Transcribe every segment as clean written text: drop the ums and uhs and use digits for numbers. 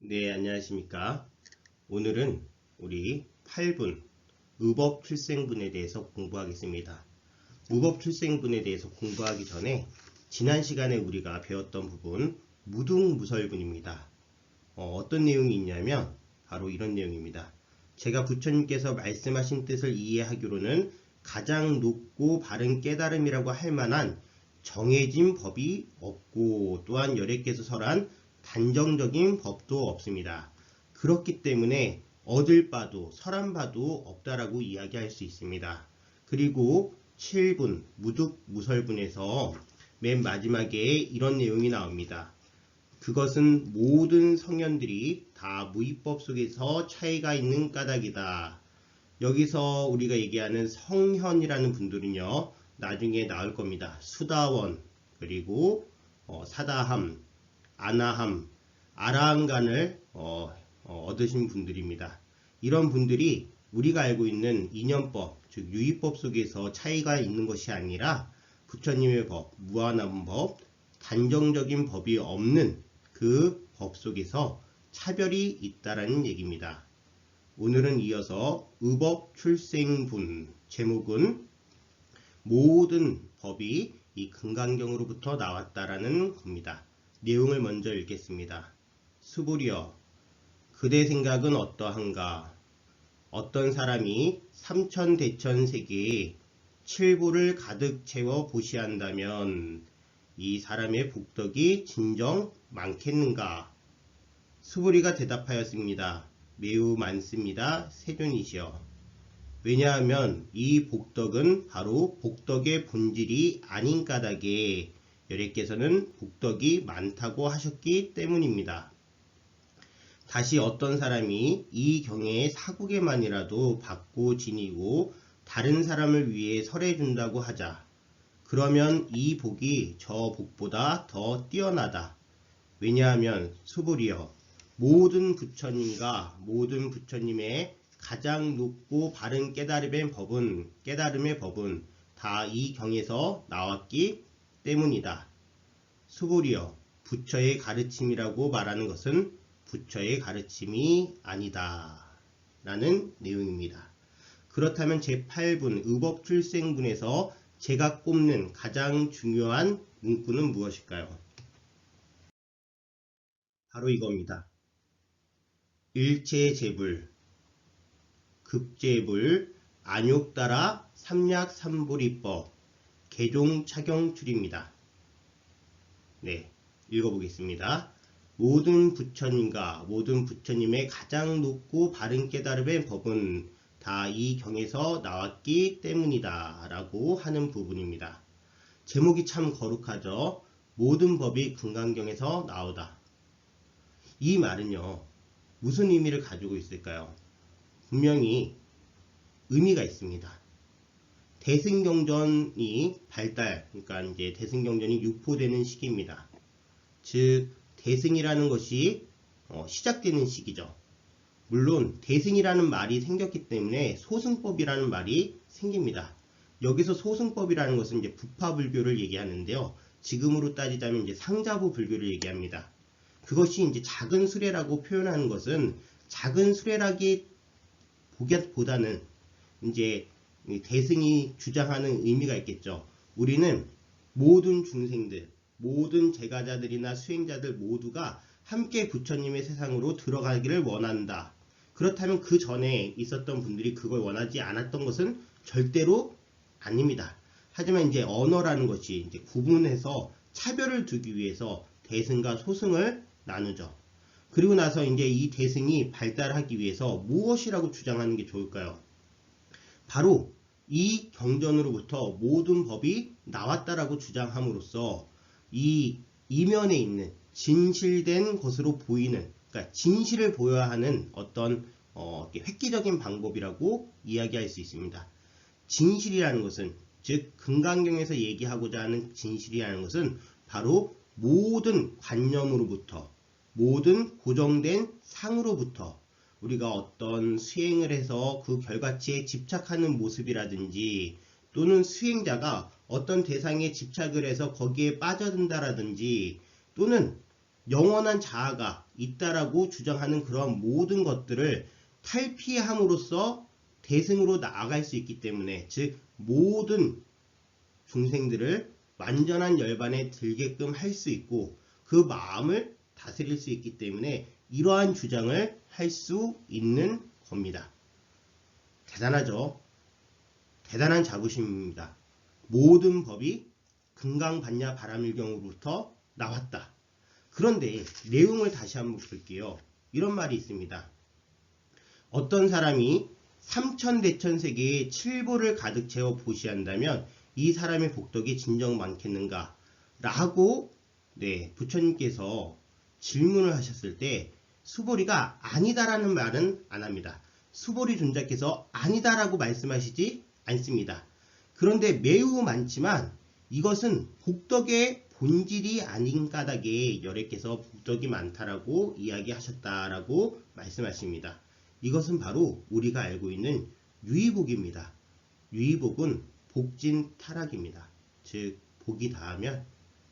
네, 안녕하십니까. 오늘은 우리 8분 의법출생분에 대해서 공부하겠습니다. 의법출생분에 대해서 공부하기 전에 지난 시간에 우리가 배웠던 부분 무등무설분입니다. 어떤 내용이 있냐면 바로 이런 내용입니다. 제가 부처님께서 말씀하신 뜻을 이해하기로는 가장 높고 바른 깨달음이라고 할 만한 정해진 법이 없고 또한 여래께서 설한 단정적인 법도 없습니다. 그렇기 때문에 얻을 바도 설한 바도 없다라고 이야기할 수 있습니다. 그리고 7분 무득무설분에서 맨 마지막에 이런 내용이 나옵니다. 그것은 모든 성현들이 다 무위법 속에서 차이가 있는 까닭이다. 여기서 우리가 얘기하는 성현이라는 분들은요, 나중에 나올 겁니다. 수다원, 그리고 사다함, 아나함, 아라한간을 얻으신 분들입니다. 이런 분들이 우리가 알고 있는 이념법, 즉 유의법 속에서 차이가 있는 것이 아니라 부처님의 법, 무한한 법, 단정적인 법이 없는 그 법 속에서 차별이 있다라는 얘기입니다. 오늘은 이어서 의법출생분, 제목은 모든 법이 이 금강경으로부터 나왔다라는 겁니다. 내용을 먼저 읽겠습니다. 수불이여, 그대 생각은 어떠한가? 어떤 사람이 삼천대천세계에 칠부를 가득 채워 보시한다면 이 사람의 복덕이 진정 많겠는가? 수불이가 대답하였습니다. 매우 많습니다. 세존이시여. 왜냐하면 이 복덕은 바로 복덕의 본질이 아닌 까닭에 여래께서는 복덕이 많다고 하셨기 때문입니다. 다시 어떤 사람이 이 경애의 사국에만이라도 받고 지니고 다른 사람을 위해 설해준다고 하자. 그러면 이 복이 저 복보다 더 뛰어나다. 왜냐하면 수불이여, 모든 부처님과 모든 부처님의 가장 높고 바른 깨달음의 법은 다 이 경에서 나왔기 때문이다. 수불이여, 부처의 가르침이라고 말하는 것은 부처의 가르침이 아니다. 라는 내용입니다. 그렇다면 제8분 의법출생분에서 제가 꼽는 가장 중요한 문구는 무엇일까요? 바로 이겁니다. 일체재불, 극재불, 안욕따라 삼약삼불이법, 개종착용출입니다. 네, 읽어보겠습니다. 모든 부처님과 모든 부처님의 가장 높고 바른 깨달음의 법은 다 이 경에서 나왔기 때문이다 라고 하는 부분입니다. 제목이 참 거룩하죠. 모든 법이 금강경에서 나오다. 이 말은요, 무슨 의미를 가지고 있을까요? 분명히 의미가 있습니다. 대승경전이 그러니까 이제 대승경전이 유포되는 시기입니다. 즉, 대승이라는 것이 시작되는 시기죠. 물론 대승이라는 말이 생겼기 때문에 소승법이라는 말이 생깁니다. 여기서 소승법이라는 것은 이제 부파불교를 얘기하는데요. 지금으로 따지자면 이제 상자부 불교를 얘기합니다. 그것이 이제 작은 수레라고 표현하는 것은 작은 수레라기보다는 이제 대승이 주장하는 의미가 있겠죠. 우리는 모든 중생들, 모든 제가자들이나 수행자들 모두가 함께 부처님의 세상으로 들어가기를 원한다. 그렇다면 그 전에 있었던 분들이 그걸 원하지 않았던 것은 절대로 아닙니다. 하지만 이제 언어라는 것이 이제 구분해서 차별을 두기 위해서 대승과 소승을 나누죠. 그리고 나서 이제 이 대승이 발달하기 위해서 무엇이라고 주장하는 게 좋을까요? 바로 이 경전으로부터 모든 법이 나왔다라고 주장함으로써 이 이면에 있는 진실된 것으로 보이는, 그러니까 진실을 보여야 하는 어떤 획기적인 방법이라고 이야기할 수 있습니다. 진실이라는 것은, 즉 금강경에서 얘기하고자 하는 진실이라는 것은 바로 모든 관념으로부터, 모든 고정된 상으로부터 우리가 어떤 수행을 해서 그 결과치에 집착하는 모습이라든지, 또는 수행자가 어떤 대상에 집착을 해서 거기에 빠져든다라든지, 또는 영원한 자아가 있다라고 주장하는 그런 모든 것들을 탈피함으로써 대승으로 나아갈 수 있기 때문에, 즉 모든 중생들을 완전한 열반에 들게끔 할 수 있고 그 마음을 다스릴 수 있기 때문에 이러한 주장을 할 수 있는 겁니다. 대단하죠? 대단한 자부심입니다. 모든 법이 금강반야 바라밀경으로부터 나왔다. 그런데 내용을 다시 한번 볼게요. 이런 말이 있습니다. 어떤 사람이 삼천대천세계에 칠보를 가득 채워 보시한다면 이 사람의 복덕이 진정 많겠는가? 라고 부처님께서 질문을 하셨을 때 수보리가 아니다라는 말은 안 합니다. 수보리 존자께서 아니다라고 말씀하시지 않습니다. 그런데 매우 많지만 이것은 복덕의 본질이 아닌 까닭에 여래께서 복덕이 많다라고 이야기하셨다라고 말씀하십니다. 이것은 바로 우리가 알고 있는 유의복입니다. 유의복은 복진 타락입니다. 즉 복이 닿으면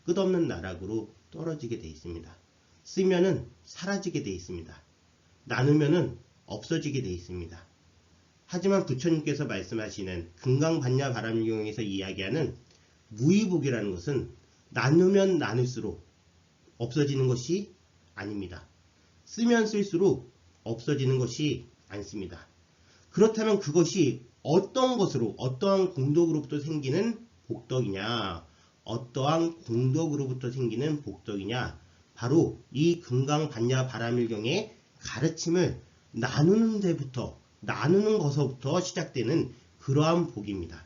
끝없는 나락으로 떨어지게 되어 있습니다. 쓰면은 사라지게 되어 있습니다. 나누면은 없어지게 되어 있습니다. 하지만 부처님께서 말씀하시는 금강반야 바라밀경에서 이야기하는 무의복이라는 것은 나누면 나눌수록 없어지는 것이 아닙니다. 쓰면 쓸수록 없어지는 것이 않습니다. 그렇다면 그것이 어떤 것으로, 어떠한 공덕으로부터 생기는 복덕이냐, 어떠한 공덕으로부터 생기는 복덕이냐, 바로 이 금강반야 바라밀경의 가르침을 나누는 데부터, 나누는 것부터 시작되는 그러한 복입니다.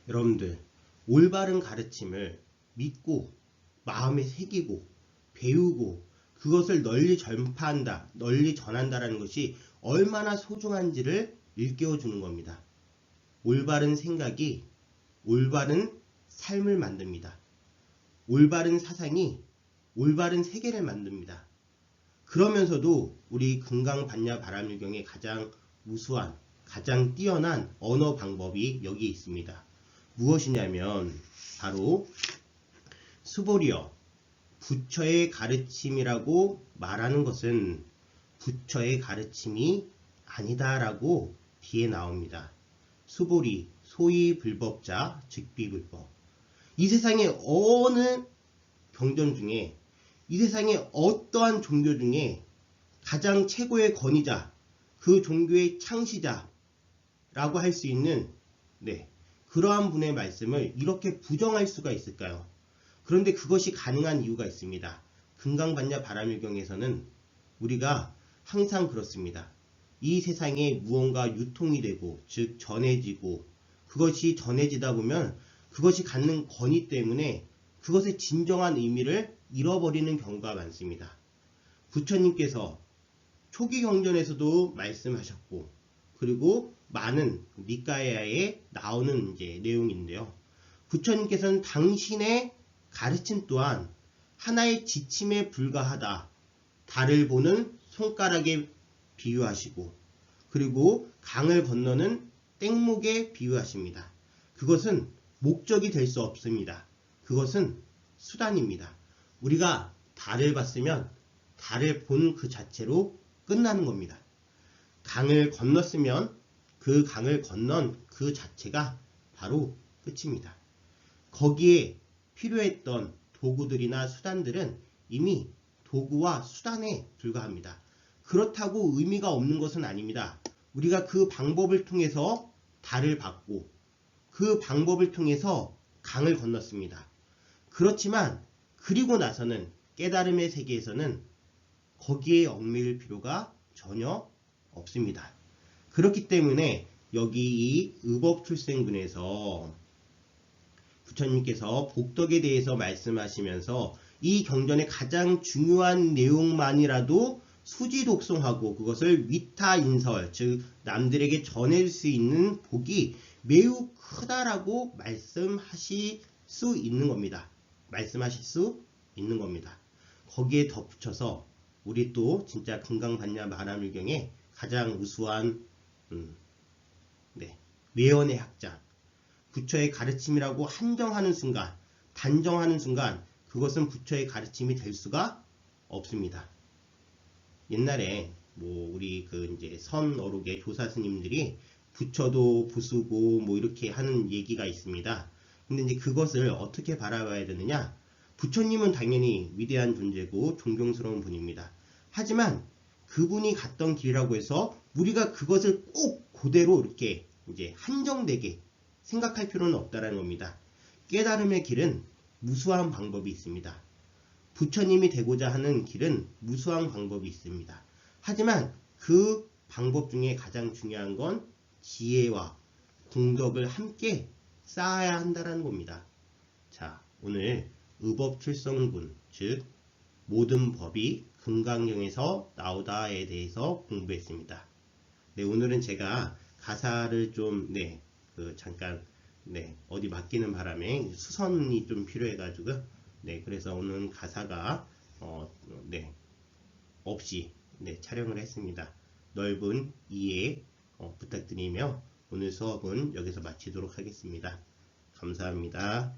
여러분들, 올바른 가르침을 믿고 마음에 새기고 배우고 그것을 널리 전파한다, 널리 전한다라는 것이 얼마나 소중한지를 일깨워주는 겁니다. 올바른 생각이 올바른 삶을 만듭니다. 올바른 사상이 올바른 세계를 만듭니다. 그러면서도 우리 금강반야 바라밀경의 가장 우수한, 가장 뛰어난 언어 방법이 여기 있습니다. 무엇이냐면 바로 수보리여, 부처의 가르침이라고 말하는 것은 부처의 가르침이 아니다라고 뒤에 나옵니다. 수보리, 소위 불법자, 즉비불법. 이 세상의 어느 경전 중에, 이 세상의 어떠한 종교 중에 가장 최고의 권위자, 그 종교의 창시자라고 할 수 있는 그러한 분의 말씀을 이렇게 부정할 수가 있을까요? 그런데 그것이 가능한 이유가 있습니다. 금강반야 바라밀경에서는 우리가 항상 그렇습니다. 이 세상에 무언가 유통이 되고, 즉 전해지고, 그것이 전해지다 보면 그것이 갖는 권위 때문에 그것의 진정한 의미를 잃어버리는 경우가 많습니다. 부처님께서 초기 경전에서도 말씀하셨고, 그리고 많은 니까야에 나오는 내용인데요. 부처님께서는 당신의 가르침 또한 하나의 지침에 불과하다. 달을 보는 손가락에 비유하시고, 그리고 강을 건너는 땡목에 비유하십니다. 그것은 목적이 될 수 없습니다. 그것은 수단입니다. 우리가 달을 봤으면 달을 본 그 자체로 끝나는 겁니다. 강을 건넜으면 그 강을 건넌 그 자체가 바로 끝입니다. 거기에 필요했던 도구들이나 수단들은 이미 도구와 수단에 불과합니다. 그렇다고 의미가 없는 것은 아닙니다. 우리가 그 방법을 통해서 달을 받고 그 방법을 통해서 강을 건넜습니다. 그렇지만 그리고 나서는 깨달음의 세계에서는 거기에 얽매일 필요가 전혀 없습니다. 그렇기 때문에 여기 이 의법출생문에서 부처님께서 복덕에 대해서 말씀하시면서 이 경전의 가장 중요한 내용만이라도 수지독송하고 그것을 위타인설, 즉 남들에게 전할 수 있는 복이 매우 크다라고 말씀하실 수 있는 겁니다. 말씀하실 수 있는 겁니다. 거기에 덧붙여서 우리 또 진짜 금강반야 바라밀경의 가장 우수한 외연의 학자, 부처의 가르침이라고 한정하는 순간, 단정하는 순간 그것은 부처의 가르침이 될 수가 없습니다. 옛날에 뭐 우리 그 이제 선어록의 조사 스님들이 부처도 부수고 뭐 이렇게 하는 얘기가 있습니다. 근데 이제 그것을 어떻게 바라봐야 되느냐? 부처님은 당연히 위대한 존재고 존경스러운 분입니다. 하지만 그분이 갔던 길이라고 해서 우리가 그것을 꼭 그대로 이렇게 이제 한정되게 생각할 필요는 없다라는 겁니다. 깨달음의 길은 무수한 방법이 있습니다. 부처님이 되고자 하는 길은 무수한 방법이 있습니다. 하지만 그 방법 중에 가장 중요한 건 지혜와 공덕을 함께 쌓아야 한다는 겁니다. 자, 오늘 의법출성분, 즉 모든 법이 금강경에서 나오다에 대해서 공부했습니다. 네, 오늘은 제가 가사를 좀 잠깐 어디 맡기는 바람에 수선이 좀 필요해가지고 그래서 오늘 가사가 없이 촬영을 했습니다. 넓은 이해 부탁드리며 오늘 수업은 여기서 마치도록 하겠습니다. 감사합니다.